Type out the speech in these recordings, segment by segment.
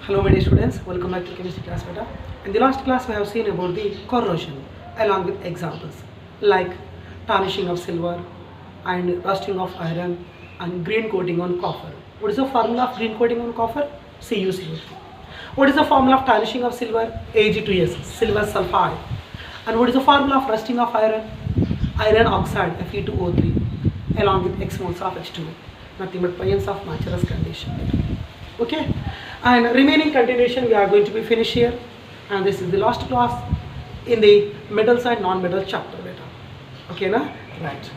Hello my dear students, welcome back to chemistry class beta. In the last class we have seen about the corrosion along with examples like tarnishing of silver and rusting of iron and green coating on copper. What is the formula of green coating on copper? CuCO3. What is the formula of tarnishing of silver? Ag2S, silver sulfide. And what is the formula of rusting of iron? Iron oxide, Fe2O3 along with X moles of H2O. Nothing but points of Macher's condition. Okay, and remaining continuation we are going to be finished here, and this is the last class in the metals and non-metal chapter beta. Okay na? Right.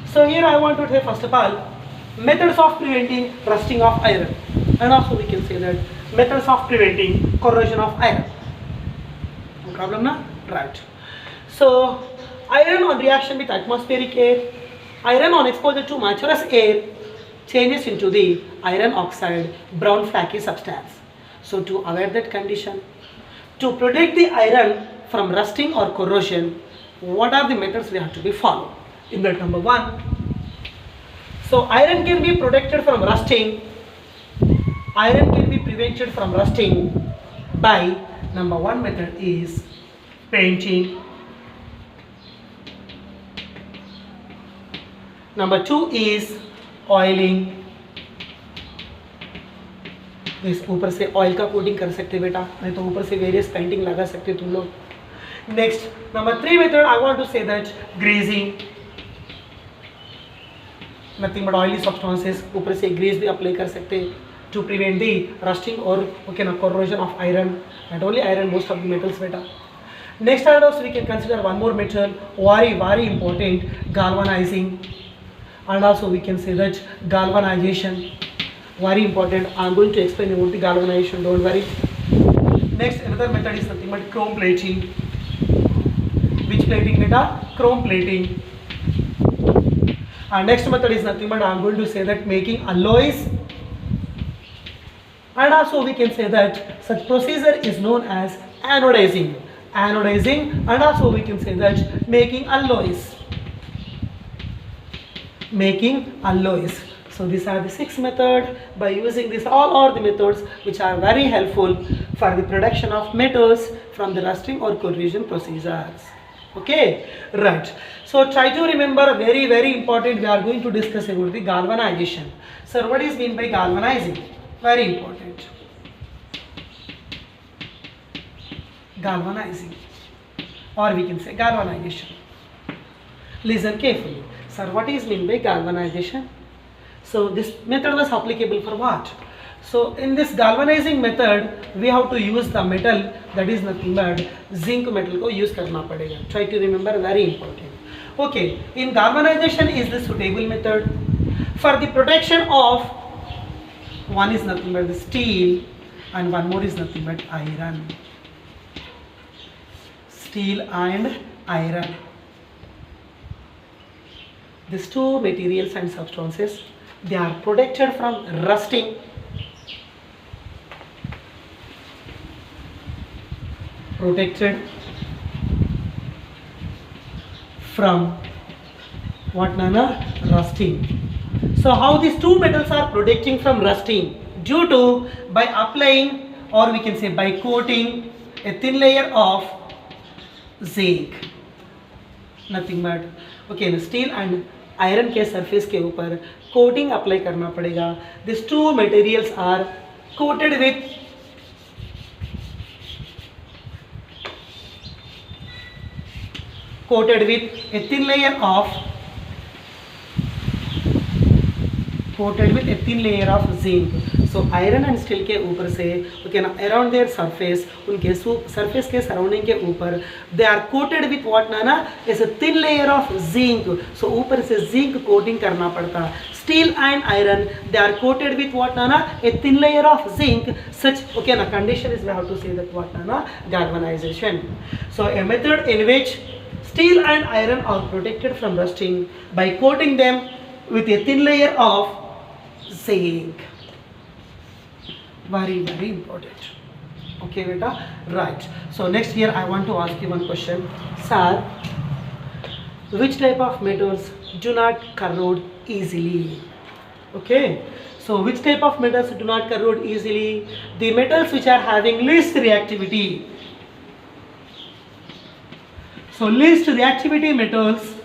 So here I want to say first of all methods of preventing rusting of iron, and also we can say that methods of preventing corrosion of iron. No problem na? Right. So iron on reaction with atmospheric air, iron on exposure to Macher's air changes into the iron oxide brown flaky substance. So to avoid that condition, to protect the iron from rusting or corrosion, what are the methods we have to be followed? In that number one, so iron can be protected from rusting, iron can be prevented from rusting by number one method is painting, number two is oiling, इस ऊपर से oil का coating कर सकते बेटा, नहीं तो ऊपर से वेरियस पेंटिंग लगा सकते तुम लोग. Next number three method I want to say that greasing, nothing but oily substances ऊपर से ग्रीस भी अप्लाई कर सकते टू प्रिवेंट दी रस्टिंग और ओके ना corrosion of iron, not only iron, most of the metals beta. Next and also we can consider one more method, very important, galvanizing. And also we can say that galvanization, very important. I am going to explain about the galvanization, don't worry. Next another method is nothing but chrome plating. Which plating beta? Chrome plating. And next method is nothing but I am going to say that making alloys. And also we can say that such procedure is known as anodizing. And also we can say that making alloys. So these are the six methods. By using this, all are the methods which are very helpful for the production of metals from the rusting or corrosion procedures. Okay, right. So try to remember, very important, we are going to discuss about the galvanization. Sir, what is mean by galvanizing? Very important. Galvanizing, or we can say galvanization. Listen carefully. Sir, what is mean by galvanization? So this method was applicable for what? So in this galvanizing method, we have to use the metal that is nothing but zinc metal को use करना पड़ेगा. Try to remember, very important. Okay, in galvanization is the suitable method for the protection of, one is nothing but the steel and one more is nothing but iron. Steel and iron. These two materials and substances, they are protected from rusting, rusting. So how these two metals are protecting from rusting? Due to by applying, or we can say by coating a thin layer of zinc, nothing but okay, steel and iron के surface के ऊपर coating apply करना पड़ेगा. This two materials are coated with a thin layer of zinc. So iron and steel के ऊपर से okay ना around their surface, उनके सरफेस के सराउंडिंग के ऊपर they are coated with what ना is a thin layer of zinc. So ऊपर से जिंक कोटिंग करना पड़ता. Steel and iron they are coated with what ना ए thin layer of zinc. Such okay ना condition is we have to say that what ना galvanization. So a method in which steel and iron are protected from rusting by coating them with a thin layer of zinc. Very important. Okay beta, right. So next here I want to ask you one question. Sir, which type of metals do not corrode easily? Okay, so which type of metals do not corrode easily? The metals which are having least reactivity. So least reactivity metals,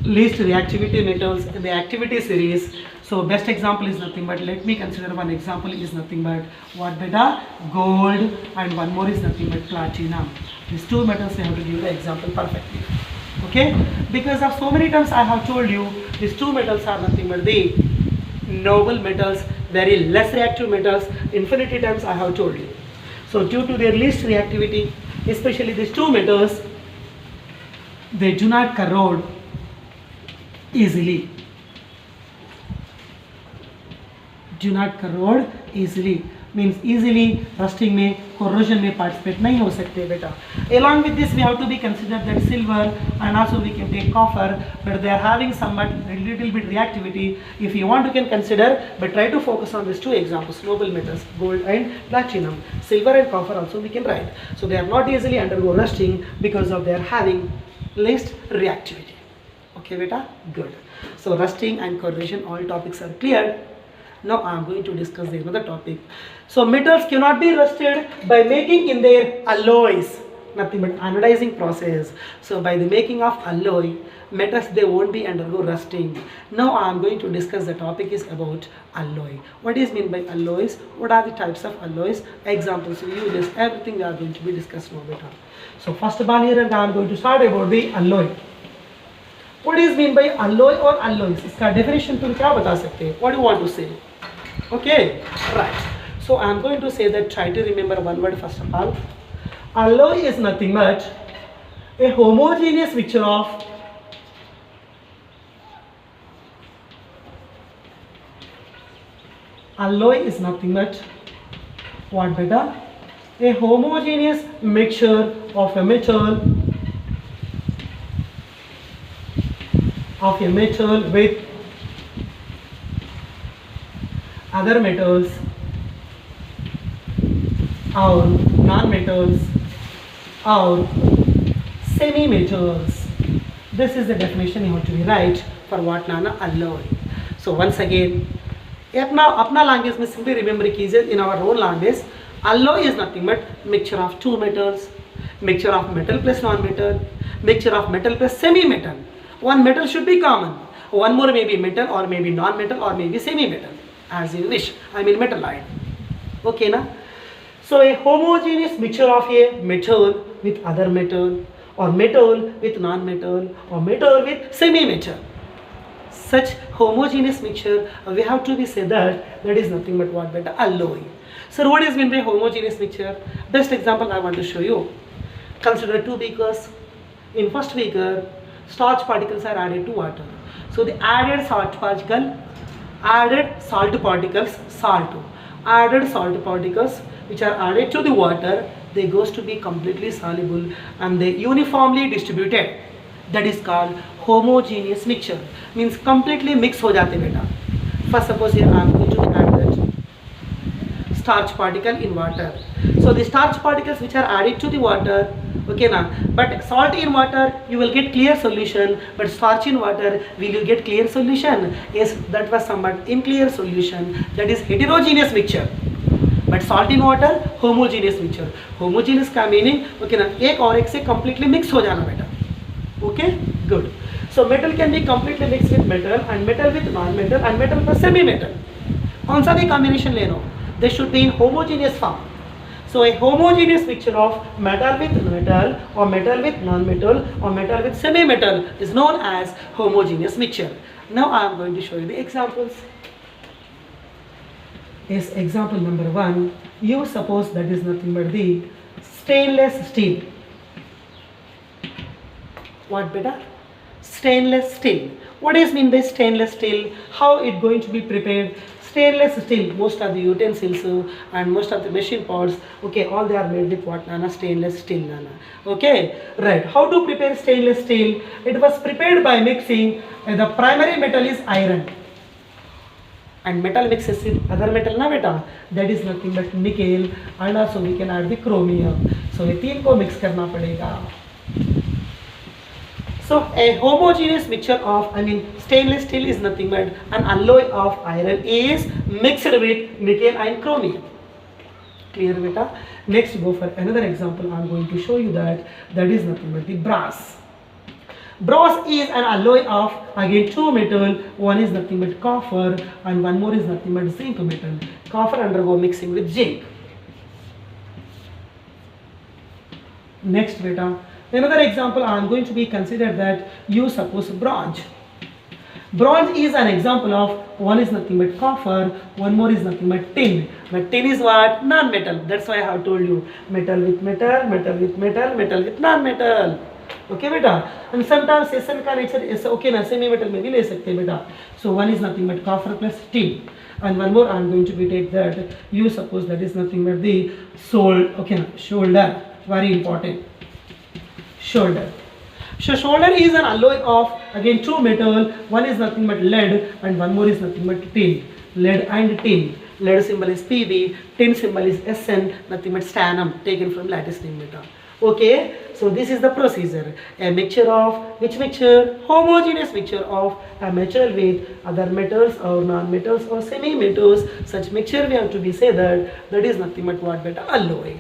in the activity series. So best example is nothing but, let me consider one example is nothing but what beta? Gold, and one more is nothing but platinum. These two metals I have to give the example perfectly. Okay, because of so many times I have told you these two metals are nothing but the noble metals, very less reactive metals. Infinity times I have told you. So due to their least reactivity, especially these two metals, they do not corrode easily. Do not corrode easily means easily rusting में, corrosion में participate नहीं हो सकते बेटा. Along with this we have to be considered that silver, and also we can take copper, but they are having somewhat little bit reactivity. If you want you can consider, but try to focus on these two examples, noble metals, gold and platinum. Silver and copper also we can write. So they are not easily undergo rusting because of their having least reactivity. Okay beta, good. So rusting and corrosion, all topics are cleared. Now I am going to discuss the another topic. So metals cannot be rusted by making in their alloys, nothing but anodizing process. So by the making of alloy, metals they won't be undergo rusting. Now I am going to discuss the topic is about alloy. What is mean by alloys? What are the types of alloys? Examples, uses, everything we are going to be discussed now beta. So first of all here I am going to start about the alloy. What is mean by alloy or alloys? इसका definition तुम क्या बता सकते हैं? What do you want to say? Okay, right. So I am going to say that, try to remember one word first of all. Alloy is nothing but a homogeneous mixture of what beta? A homogeneous mixture of a metal with other metals or non-metals or semi-metals. This is the definition you have to be right for what nana alloy. So once again, अपना language में simply remember कीजिए, in our own language, alloy is nothing but mixture of two metals, mixture of metal plus non-metal, mixture of metal plus semi-metal. One metal should be common, one more may be metal or maybe non-metal or maybe semi-metal, as you wish. I mean metalloid. Okay na? So a homogeneous mixture of a metal with other metal, or metal with non-metal, or metal with semi-metal. Such homogeneous mixture we have to be said that is nothing but what beta? Alloy. So what is meant by homogeneous mixture? Best example I want to show you. Consider two beakers. In first beaker, starch particles are added to water. So the added salt particles which are added to the water, they goes to be completely soluble and they uniformly distributed. That is called homogeneous mixture. Means completely mix हो जाते बेटा. First suppose here I am going to add that starch particle in water. So the starch particles which are added to the water, okay now, but salt in water you will get clear solution, but starch in water will you get clear solution? Yes, that was somewhat unclear solution. That is heterogeneous mixture. But salt in water, homogeneous mixture. Homogeneous का meaning, okay ना, एक और एक से completely mix हो जाना बेटा. Okay, good. So metal can be completely mixed with metal and metal with non-metal and metal plus semi-metal. कौन सा भी combination ले लो, they should be in homogeneous form. So a homogeneous mixture of metal with metal or metal with non-metal or metal with semi-metal is known as homogeneous mixture. Now I am going to show you the examples. Is example number 1. You suppose that is nothing but the stainless steel. What beta? Stainless steel. What is mean by stainless steel? How it going to be prepared? Stainless steel, most of the utensils and most of the machine parts, okay, all they are made with what nana? Stainless steel nana. Okay, right. How to prepare stainless steel? It was prepared by mixing the primary metal is iron and metal mixes with other metal na beta, that is nothing but nickel, and also we can add the chromium. So ये तीन को mix करना पड़ेगा. So a homogeneous mixture of, stainless steel is nothing but an alloy of iron is mixed with nickel and chromium. Clear beta? Next go for another example. I am going to show you that is nothing but the brass. Brass is an alloy of again two metal. One is nothing but copper and one more is nothing but zinc metal. Copper undergo mixing with zinc. Next beta. Another example I am going to be considered that you suppose bronze. Bronze is an example of one is nothing but copper, one more is nothing but tin. But tin is what? Non-metal. That's why I have told you metal with metal, metal with metal, metal with non-metal. Okay beta. And sometimes SN का nature is okay ना semi metal में भी ले सकते हैं beta. So one is nothing but copper plus tin. And one more I am going to be take that you suppose that is nothing but the shoulder. Very important. Shoulder. So shoulder is an alloy of again two metal. One is nothing but lead and one more is nothing but tin. Lead and tin. Lead symbol is Pb. Tin symbol is Sn. Nothing but stannum taken from lattice tin beta. Okay. So this is the procedure. A mixture of which mixture? Homogeneous mixture of a metal with other metals or non-metals or semi-metals. Such mixture we have to be say that is nothing but what beta? Alloy.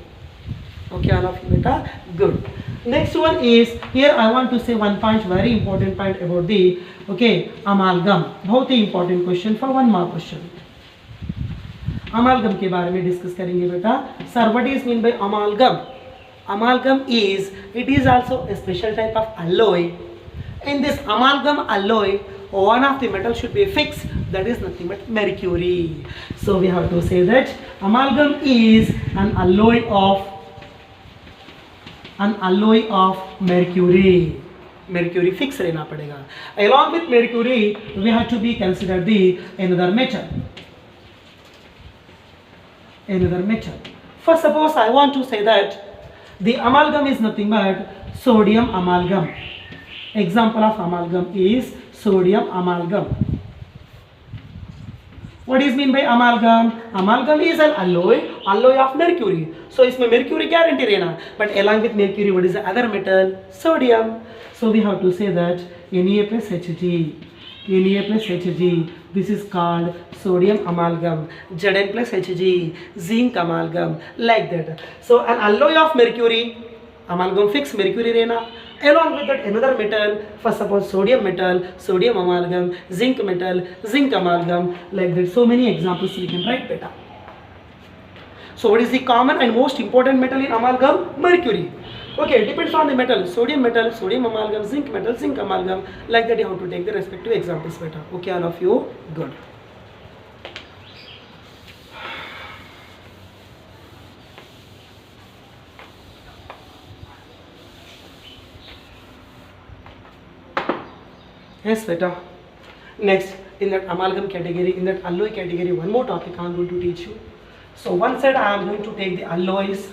Okay, all of you beta? Good. Next one is, here I want to say one point, very important point about the, amalgam. बहुत ही important question for one mark question. Amalgam के बारे में discuss करेंगे बेटा. Sir, what is mean by amalgam? Amalgam is, it is also a special type of alloy. In this amalgam alloy, one of the metal should be fixed, that is nothing but mercury. So we have to say that amalgam is an alloy of mercury. Mercury fix रहना पड़ेगा. Along with mercury, we have to be consider the another metal. First, suppose I want to say that the amalgam is nothing but sodium amalgam. Example of amalgam is sodium amalgam. What is mean by amalgam? Amalgam is an alloy of mercury. So इसमें mercury guarantee रहना. But along with mercury, what is the other metal? Sodium. So we have to say that Na plus Hg. This is called sodium amalgam. Zn plus Hg. Zinc amalgam. Like that. So an alloy of mercury, amalgam fix mercury रहना. Along with that another metal, first suppose sodium metal, sodium amalgam, zinc metal, zinc amalgam, like that. So many examples we can write beta. So what is the common and most important metal in amalgam? Mercury. Okay, depends on the metal, sodium amalgam, zinc metal, zinc amalgam, like that you have to take the respective examples beta. Okay, all of you, good. Yes beta. Next, in that amalgam category, in that alloy category, one more topic I am going to teach you. So one side I am going to take the alloys.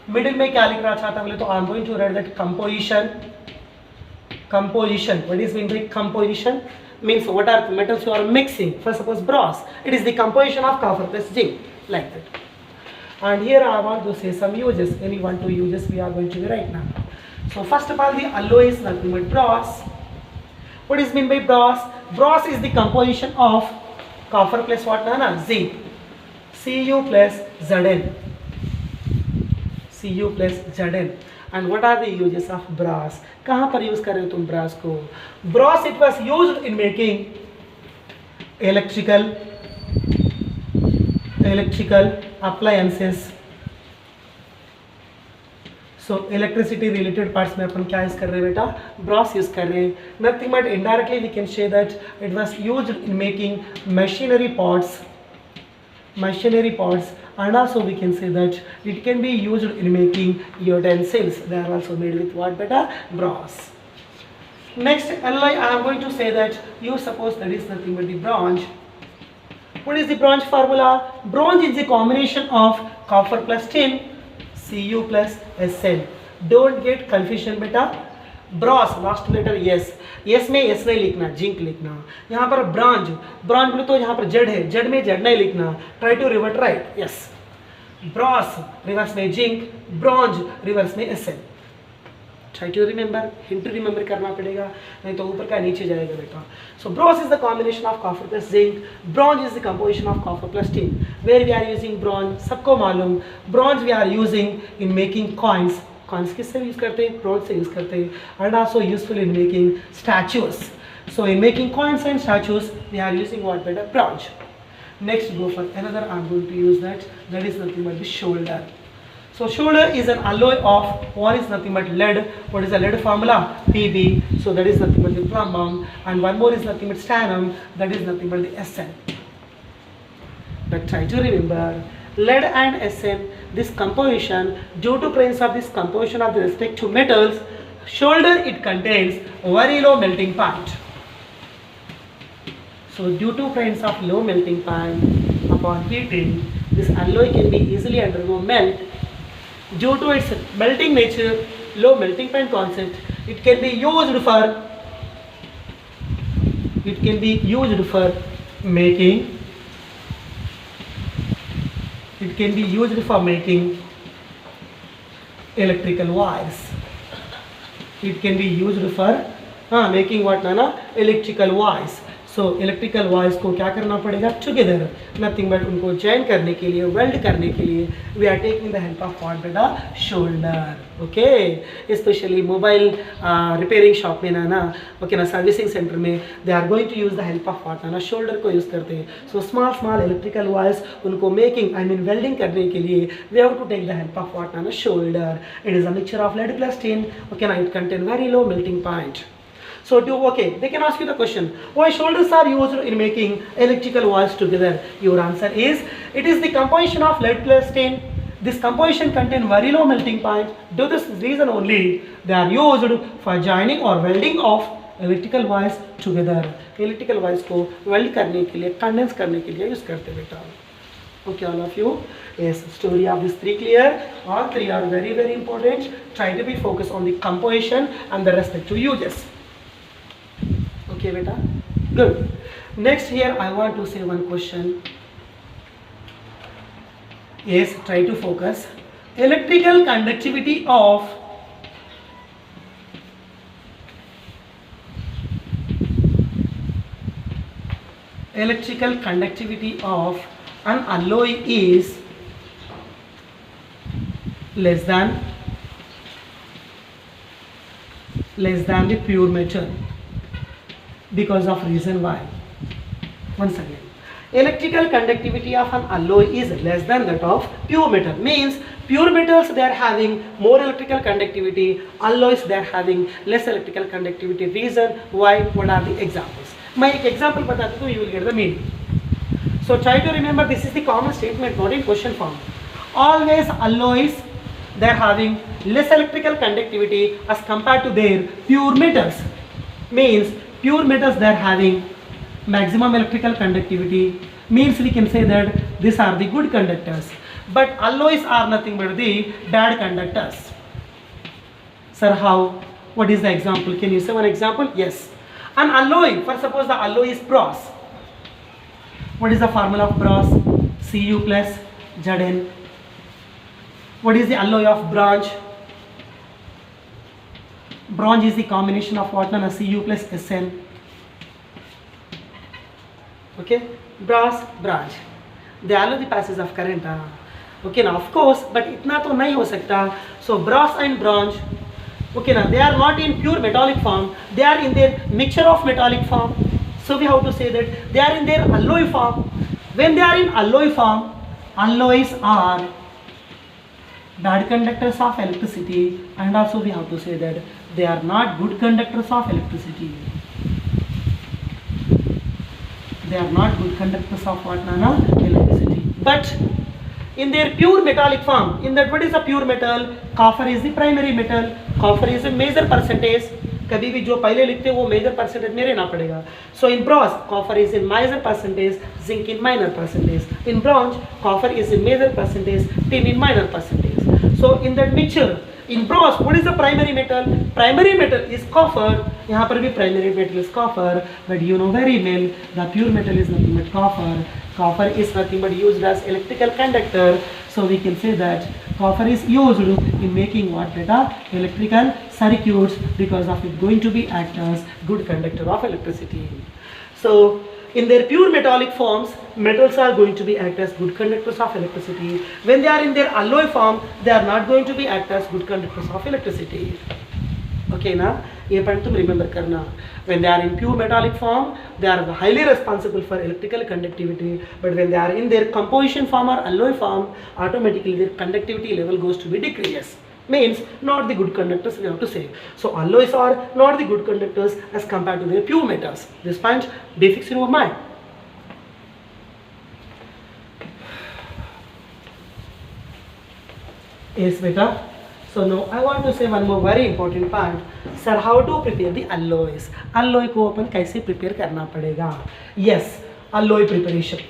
Middle में क्या लिखना चाहता हूँ तो I am going to write that composition. What is mean by composition? Means what are the metals you are mixing. First suppose brass. It is the composition of copper plus zinc, like that. And here I want to say some uses. Any one two uses we are going to be right now. So first of all, the alloy is nothing but brass. What is mean by brass? Brass is the composition of copper plus what na? Zinc. Cu plus Zn. And what are the uses of brass? कहाँ पर use कर रहे हो तुम brass को? Brass it was used in making electrical appliances. So electricity related parts में अपन क्या use कर रहे हैं बेटा? Brass use कर रहे हैं. Nothing but indirectly we can say that it was used in making machinery parts, and also we can say that it can be used in making utensils. They are also made with what beta? Brass. Next alloy I am going to say that you suppose that is nothing but the bronze. What is the bronze formula? Bronze is a combination of copper plus tin, Cu plus Sn. Don't get confusion beta. Brass last letter yes. yes में S नहीं लिखना, zinc लिखना. यहाँ पर bronze बोले तो यहाँ पर जेड है, जेड में जेड नहीं लिखना. Try to revert right. Yes, brass reverse में जिंक, ब्रॉन्ज रिवर्स में SN. Try to remember, hint remember करना पड़ेगा, नहीं तो ऊपर का नीचे जाएगा बेटा. So bronze is the combination of copper plus zinc. Bronze is the composition of copper plus tin. Where we are using bronze, सबको मालूम. Bronze we are using in making coins. Coins किससे यूज करते हैं? Bronze से use करते हैं. And also useful in making statues. So in making coins and statues, we are using what better? Bronze. Next, go for another. I'm going to use that. That is nothing but the shoulder. So shoulder is an alloy of, one is nothing but lead. What is the lead formula? Pb. So that is nothing but the plumbum. And one more is nothing but stannum. That is nothing but the Sn. But try to remember, lead and Sn, this composition, due to presence of this composition of the respective metals, shoulder it contains very low melting point. So due to presence of low melting point, upon heating, this alloy can be easily undergo melt. Due to its melting nature, low melting point concept, it can be used for making. It can be used for making electrical wires. It can be used for making what Nana? Electrical wires. So electrical wires को क्या करना पड़ेगा? Together, nothing but उनको join करने के लिए, weld करने के लिए we are taking the help of what बेटा? Solder. Okay, specially mobile repairing shop में ना ओके ना, सर्विसिंग सेंटर में they are going to use the help of what ना, शोल्डर को यूज़ करते हैं. So small small electrical wires उनको मेकिंग आई मीन वेल्डिंग करने के लिए we have to take the help of what ना, solder. It is a mixture of lead plus tin. Okay ना, it contain very low melting point. So they can ask you the question, why shoulders are used in making electrical wires together? Your answer is, it is the composition of lead plus tin. This composition contain very low melting point. Due to this reason only, they are used for joining or welding of electrical wires together. Electrical wires को weld करने के लिए, condense करने के लिए use करते बेटा. Okay, all of you. Yes, story of these three clear. All three are very very important. Try to be focused on the composition and the respective uses. Okay beta, good. Next here I want to say one question. Yes, try to focus. Electrical conductivity of an alloy is less than the pure metal. Because of reason why. Once again, electrical conductivity of an alloy is less than that of pure metal. Means pure metals they are having more electrical conductivity, alloys they are having less electrical conductivity. Reason why? What are the examples? मैं एक example बताता हूँ, you will get the meaning. So try to remember, this is the common statement, not in question form. Always alloys they are having less electrical conductivity as compared to their pure metals. Means pure metals they are having maximum electrical conductivity. Means we can say that these are the good conductors, but alloys are nothing but the bad conductors. Sir, how? What is the example? Can you say one example? Yes, an alloy, for suppose the alloy is brass. What is the formula of brass? Cu plus Zn. What is the alloy of bronze? Bronze is the combination of what? Cu plus Sn. Okay, brass, bronze. They allow the passage of current. Okay, now of course, but itna to nahi ho sakta. So brass and bronze, okay, now they are not in pure metallic form. They are in their mixture of metallic form. So we have to say that they are in their alloy form. When they are in alloy form, alloys are bad conductors of electricity, and also we have to say that they are not good conductors of electricity. They are not good conductors of what? Nana? Electricity. But in their pure metallic form, in that what is a pure metal? Copper is the primary metal. Copper is a major percentage. कभी भी जो पहले लिखते हैं वो major percentage में रहना पड़ेगा. So in brass, copper is in major percentage, zinc in minor percentage. In bronze, copper is in major percentage, tin in minor percentage. So in that mixture, In bronze, what is the primary metal? Primary metal is copper. यहाँ पर भी primary metal is copper, but you know very well the pure metal is nothing but copper. Copper is nothing but used as electrical conductor. So we can say that copper is used in making what beta? Electrical circuits, because of it going to be act as good conductor of electricity. So in their pure metallic forms, metals are going to be act as good conductors of electricity. When they are in their alloy form, they are not going to be act as good conductors of electricity. Okay, now, ये point तुम remember करना. When they are in pure metallic form, they are highly responsible for electrical conductivity. But when they are in their composition form or alloy form, automatically their conductivity level goes to be decreases. Means not the good conductors, we have to say. So alloys are not the good conductors as compared to their pure metals. This point be fixed in your mind. Yes, beta. So now I want to say one more very important point. Sir, how to prepare the alloys? Alloy को अपन कैसे prepare करना पड़ेगा? Yes, alloy preparation.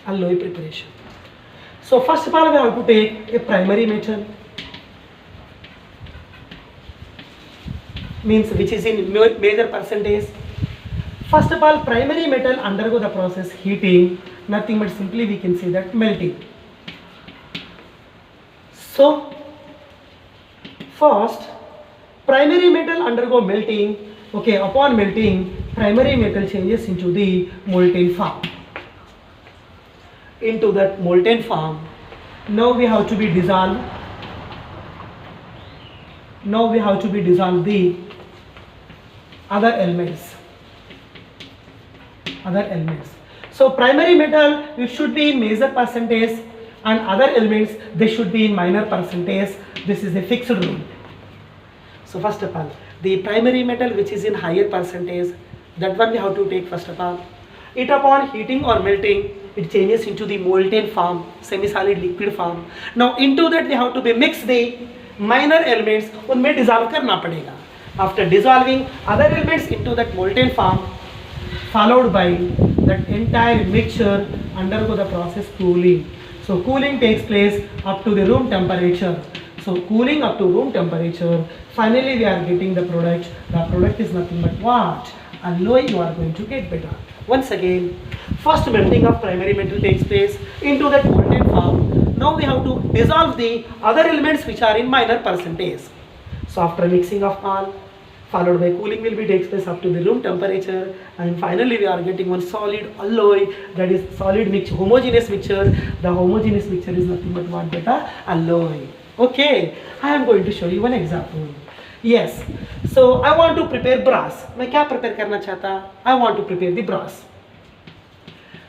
Alloy preparation. So first of all, we have to take a primary metal, means which is in major percentage. First of all, primary metal undergo the process heating, nothing but simply we can say that melting. So first, primary metal undergo melting. Okay, upon melting, primary metal changes into the molten form. Into that molten form, now we have to be dissolved. Now we have to be dissolved the other elements. So primary metal, it should be in major percentage, and other elements, they should be in minor percentage. This is a fixed rule. So first of all, the primary metal which is in higher percentage, that one we have to take first of all. It upon heating or melting, it changes into the molten form, semi-solid liquid form. Now into that we have to be mix the minor elements, उनमें dissolve करना पड़ेगा. After dissolving other elements into that molten form, followed by that entire mixture undergo the process cooling. So cooling takes place up to the room temperature. So cooling up to room temperature, finally we are getting the product. The product is nothing but what? Alloy you are going to get better. Once again, first melting of primary metal takes place into that molten form. Now we have to dissolve the other elements which are in minor percentage. So after mixing of all, followed by cooling will be takes place up to the room temperature, and finally we are getting one solid alloy, that is solid mixture, homogeneous mixture. The homogeneous mixture is nothing but what beta? Alloy. Okay, I am going to show you one example. Yes, so I want to prepare brass. मैं क्या prepare करना चाहता? I want to prepare the brass.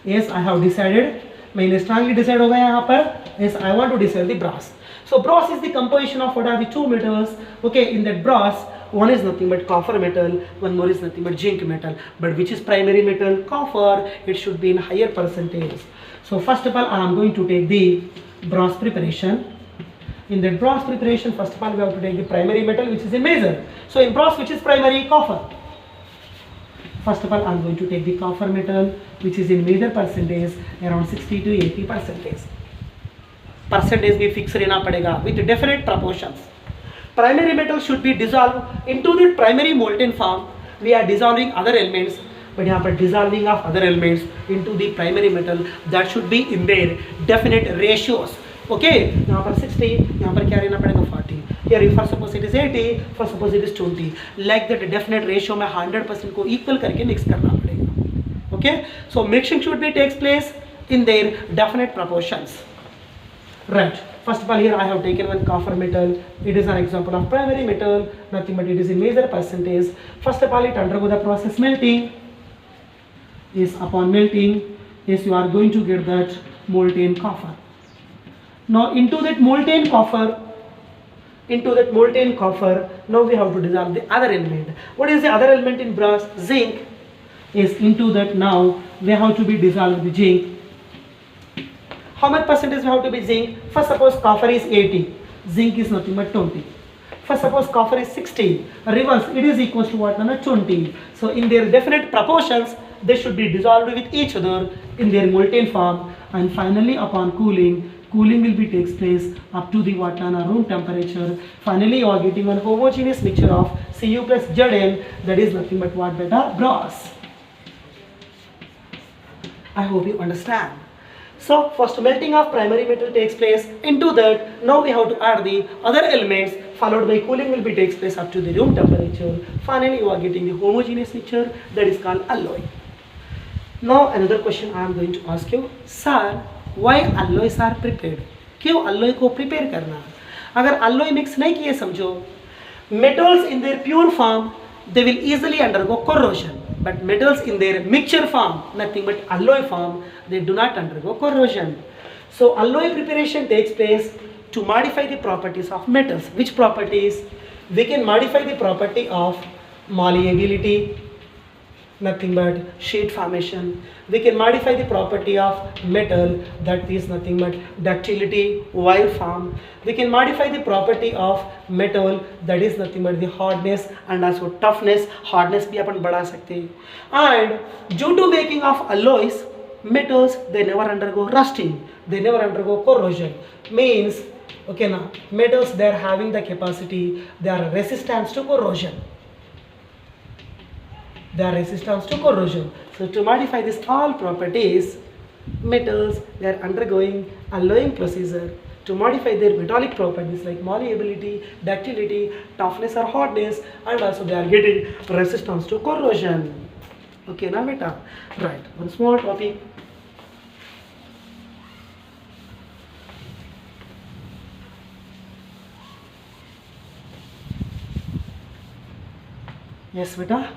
Yes, I have decided. मैंने strongly decide हो गया यहाँ पर. Yes, I want to decide the brass. So brass is the composition of what are the two metals. Okay, in that brass, one is nothing but copper metal, one more is nothing but zinc metal. But which is primary metal? Copper. It should be in higher percentage. So first of all, I am going to take the brass preparation. In that brass preparation, first of all, we have to take the primary metal which is in major. So in brass, which is primary? Copper. First of all, I am going to take the copper metal which is in major percentage, around 60 to 80 percentage. Percentage भी fix रहना पड़ेगा with definite proportions. Primary metal should be dissolved into the primary molten form. We are dissolving other elements, but यहाँ पर dissolving of other elements into the primary metal, that should be in their definite ratios. Okay, यहाँ पर 60, यहाँ पर क्या रहना पड़ेगा 40. Here for suppose it is 80, for suppose it is 20. Like that definite ratio में 100% को equal करके mix करना पड़ेगा. Okay, so mixing should be takes place in their definite proportions. Right. First of all, here I have taken one copper metal. It is an example of primary metal. Nothing but it is in major percentage. First of all, it undergo the process melting. Yes, upon melting, yes, you are going to get that molten copper. Now into that molten copper, now we have to dissolve the other element. What is the other element in brass? Zinc. Yes, into that now we have to be dissolved the zinc. How much percentage we have to be zinc? First suppose copper is 80, zinc is nothing but 20. First suppose copper is 60, reverse, it is equals to what? 20. So in their definite proportions, they should be dissolved with each other in their molten form, and finally upon cooling, cooling will be takes place up to the what room temperature. Finally you are getting a homogeneous mixture of Cu plus Zn, that is nothing but what beta? Brass. I hope you understand. So first melting of primary metal takes place. Into that now we have to add the other elements, followed by cooling will be takes place up to the room temperature. Finally you are getting the homogeneous mixture, that is called alloy. Now another question I am going to ask you, sir, why alloys are prepared? क्यों alloy को prepare करना? अगर alloy mix नहीं किए समझो, metals in their pure form they will easily undergo corrosion, but metals in their mixture form, nothing but alloy form, they do not undergo corrosion. So alloy preparation takes place to modify the properties of metals. Which properties? We can modify the property of malleability, nothing but sheet formation. We can modify the property of metal, that is nothing but ductility, wire form. We can modify the property of metal, that is nothing but the hardness and also toughness. Hardness भी अपन बढ़ा सकते हैं. And due to making of alloys, metals they never undergo rusting, they never undergo corrosion. Means okay now metals they are having the capacity, they are resistant to corrosion. They are resistant to corrosion. So to modify these all properties, metals they are undergoing alloying procedure to modify their metallic properties like malleability, ductility, toughness or hardness, and also they are getting resistance to corrosion. Okay now beta. Right, one small topic. Yes beta.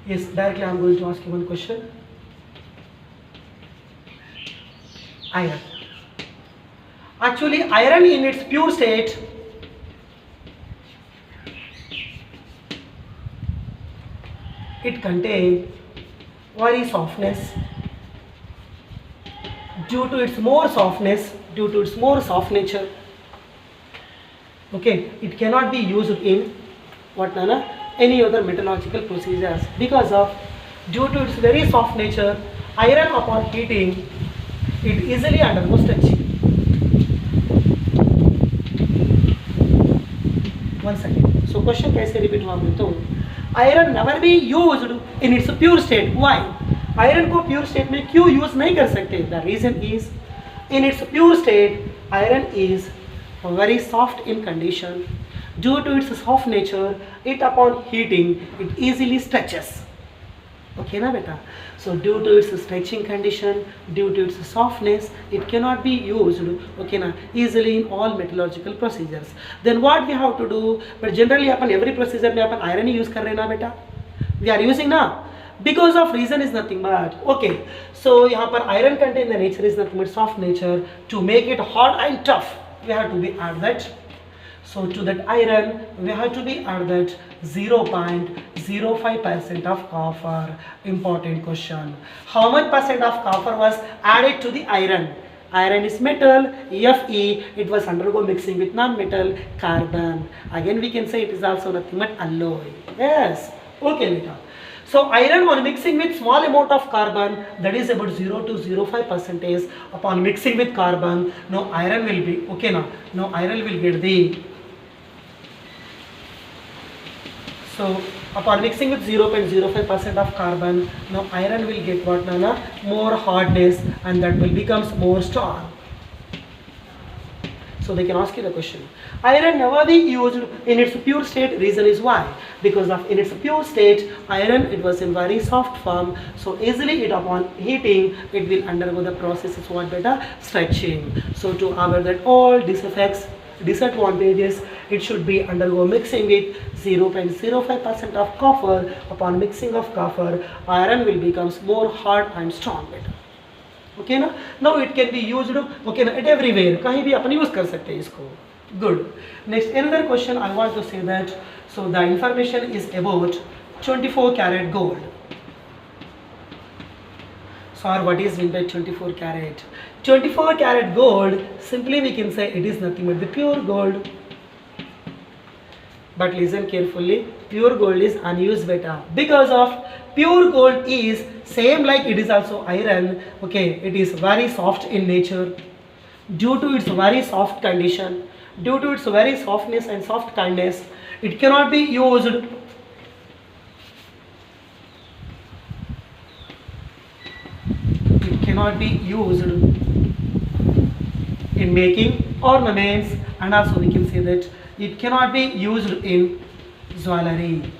Yes, directly I am going to ask you one question. Iron. Actually, iron in its pure state it contains very softness. Due to its more softness, due to its more soft nature, okay, it cannot be used in what nana? Any other metallurgical procedures, because of due to its very soft nature, iron upon heating it easily undergoes stretching. One second. So question कैसे repeat हुआ मैं तो iron never be used in its pure state. Why? Iron को pure state में क्यों use नहीं कर सकते? The reason is in its pure state iron is very soft in condition. Due to its soft nature, it upon heating, it easily stretches. Okay na beta? So due to its stretching condition, due to its softness, it cannot be used, okay na, easily in all metallurgical procedures. Then what we have to do? But generally upon every procedure में अपन iron use कर रहे ना बेटा? We are using ना? Because of reason is nothing but, okay, so यहाँ पर iron contain the nature is nothing but soft nature. To make it hard and tough, we have to be add that. So to that iron, we have to be add that 0.05% of copper. Important question. How much percent of copper was added to the iron? Iron is metal, Fe, it was undergo mixing with non-metal, carbon. Again we can say it is also nothing but alloy. Yes, okay beta. So iron on mixing with small amount of carbon, that is about 0 to 0.5%. Upon mixing with carbon, now iron will be, okay now iron will get the, so upon mixing with 0.05% of carbon, now iron will get what nana? More hardness, and that will becomes more strong. So they can ask you the question. Iron never be used in its pure state. Reason is why? Because of in its pure state, iron it was in very soft form. So easily it upon heating, it will undergo the process is what beta? Stretching. So to avoid that all defects, disadvantages, it should be undergo mixing with 0.05% of copper. Upon mixing of copper, iron will becomes more hard and strong beta. Okay ना? Now it can be used, okay ना, at everywhere, कहीं भी अपन use कर सकते हैं इसको. Good. Next, another question I want to say that, so the information is about 24 karat gold. So what is meant by 24 karat? 24 karat gold, simply we can say it is nothing but the pure gold. But listen carefully, pure gold is unused beta, because of pure gold is same like it is also iron. Okay, it is very soft in nature. Due to its very soft condition, due to its very softness and soft kindness, it cannot be used in making ornaments, and also we can say that it cannot be used in jewelry.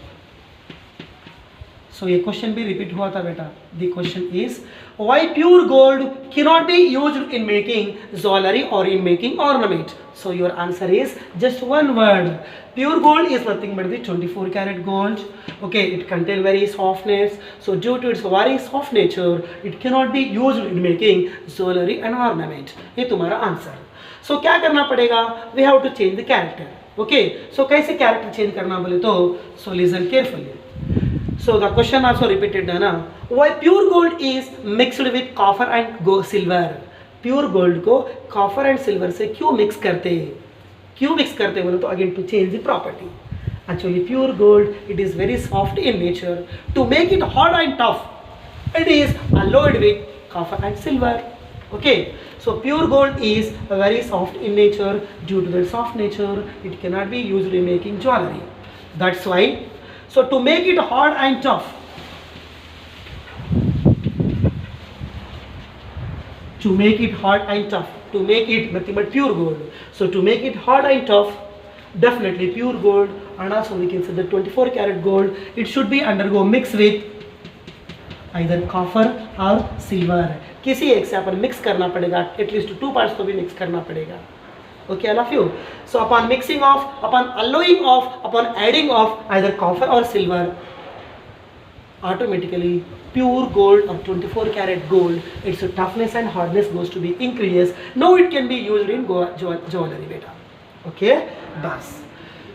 So ये question भी repeat हुआ था बेटा. The question is why pure gold cannot be used in making jewelry or in making ornament. So your answer is just one word. Pure gold is nothing but the 24 karat gold. Okay, it contains very softness. So due to its very soft nature, it cannot be used in making jewelry and ornament. ये तुम्हारा answer. So क्या करना पड़ेगा? We have to change the character. Okay, so कैसे character change करना बोले तो so listen carefully. So the question also repeated है ना, why pure gold is mixed with copper and silver. Pure gold को copper and silver से क्यों mix करते हैं? क्यों mix करते हैं बोले तो again to change the property. Actually pure gold, it is very soft in nature. To make it hard and tough, it is alloyed with copper and silver. Okay, so pure gold is very soft in nature. Due to the soft nature, it cannot be used in making jewelry. That's why. So to make it hard and tough, to make it nothing but pure gold. So to make it hard and tough, definitely pure gold, and also we can say the 24 karat gold, it should be undergo mix with either copper or silver. किसी एक से अपन mix करना पड़ेगा, at least 2 parts को भी mix करना पड़ेगा. Okay, all of you. So upon mixing of, upon alloying of, upon adding of either copper or silver, automatically pure gold or 24 karat gold, its toughness and hardness goes to be increased. Now it can be used in jewelry beta. Okay, bas.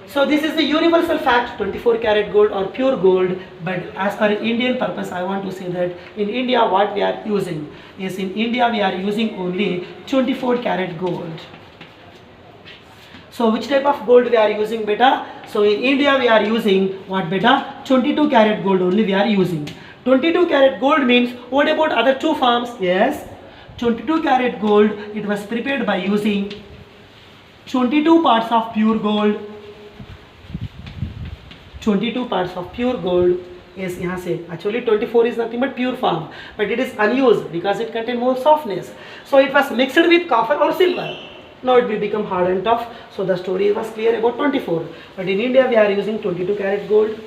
So this is the universal fact, 24 karat gold or pure gold. But as per Indian purpose, I want to say that in India what we are using is, in India we are using only 24 karat gold. So which type of gold we are using beta? So in India we are using what beta? 22 karat gold only we are using. 22 karat gold means, what about other two forms? Yes, 22 karat gold, it was prepared by using 22 parts of pure gold. 22 parts of pure gold. Yes, यहाँ से actually 24 is nothing but pure form, but it is unused because it contains more softness. So it was mixed with copper or silver. Now it will become hard and tough. So the story was clear about 24. But in India we are using 22 karat gold.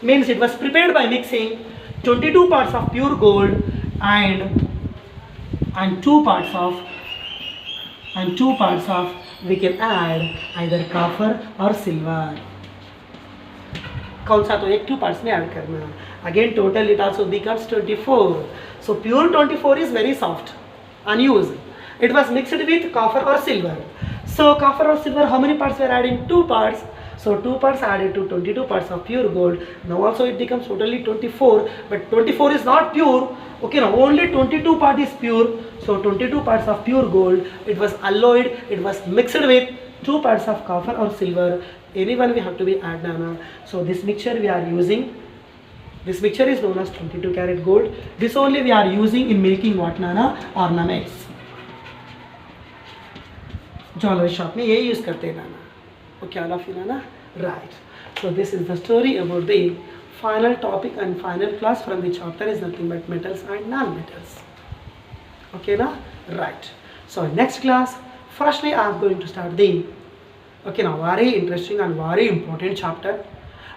Means it was prepared by mixing 22 parts of pure gold and 2 parts of we can add either copper or silver. कौन सा तो एक 2 parts में add करना. Again total it also becomes 24. So pure 24 is very soft, unused. It was mixed with copper or silver. So copper or silver, how many parts we are adding? 2 parts. So 2 parts added to 22 parts of pure gold. Now also it becomes totally 24. But 24 is not pure. Okay, now only 22 part is pure. So 22 parts of pure gold. It was alloyed. It was mixed with 2 parts of copper or silver. Anyone we have to be add nana. So this mixture we are using. This mixture is known as 22 karat gold. This only we are using in making what nana? Ornaments. Jewelry shop में ये use करते हैं नाना. Okay, all of you Nana, right? So this is the story about the final topic and final class from the chapter is nothing but metals and non-metals. Okay, na? Right. So next class, firstly I am going to start the now very interesting and very important chapter,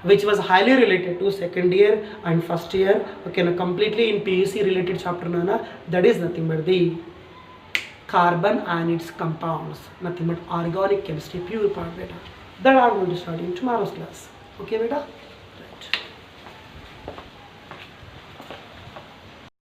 which was highly related to second year and first year. Okay, now completely in PUC related chapter nana. That is nothing but the carbon and its compounds, nothing but organic chemistry, pure part beta. That I am going to start in tomorrow's class. Okay beta.